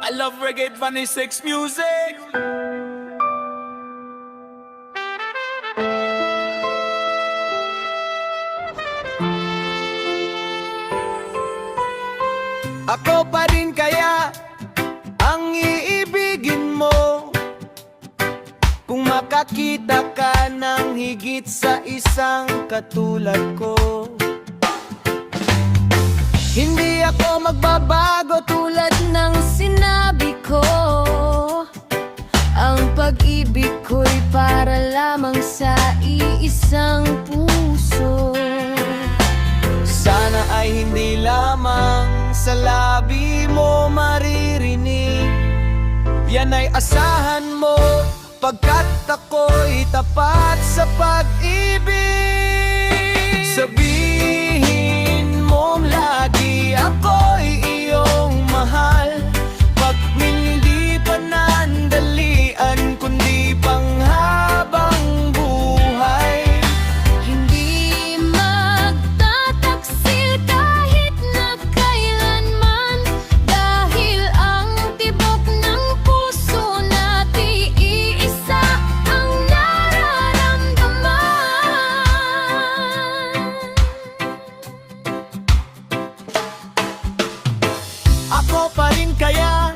I love reggae, Vanny Sex music. Ako pa rin kaya ang iibigin mo kung makakita ka ng higit sa isang katulad ko. Hindi ako magbabago tulad ng sinabi ko. Ang pag-ibig ko'y para lamang sa iisang puso. Sana ay hindi lamang sa labi mo maririnig. Yan ay asahan mo, pagkat ako'y tapat sa pag-ibig. Sabihin mong lagi ako'y iyong mahal, pag hindi panandalian kundi panghabang buhay. Hindi magtataksil kahit na kailanman, dahil ang tibok ng puso natin iisa ang nararamdaman. Ako pa rin kaya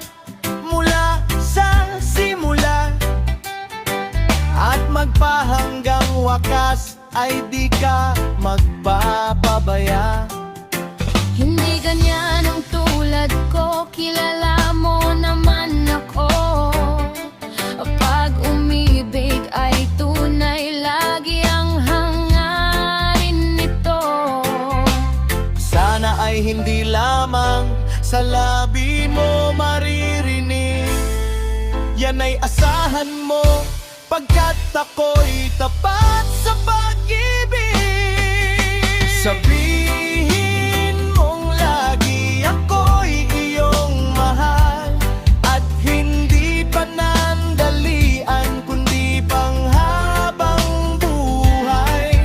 mula sa simula, at magpahanggang wakas ay di ka magpapabaya. Hindi ganyan ang tulad ko, kilala mo naman ako. Pag umibig ay tunay, lagi ang hangarin nito. Sana ay hindi lamang sa labi mo maririnig. Yan ay asahan mo, pagkat ako'y tapat sa pag-ibig. Sabihin mong lagi ako'y iyong mahal, at hindi panandalian kundi panghabang buhay.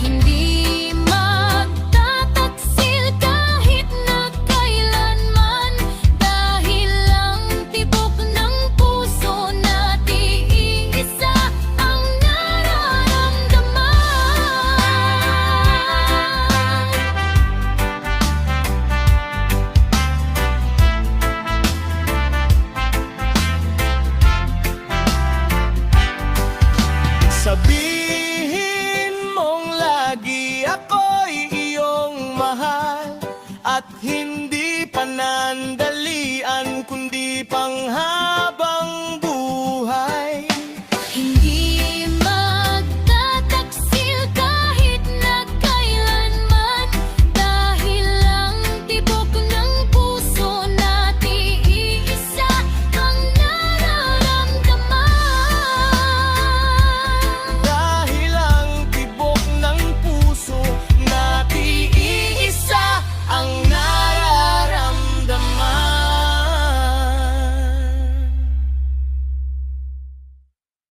Hindi magtataksil kahit na kailanman, dahil ang tibok ng puso natin iisa ang nararamdaman. Sabihin mong lagi ako'y iyong mahal, at hindi panandalian kundi panghabang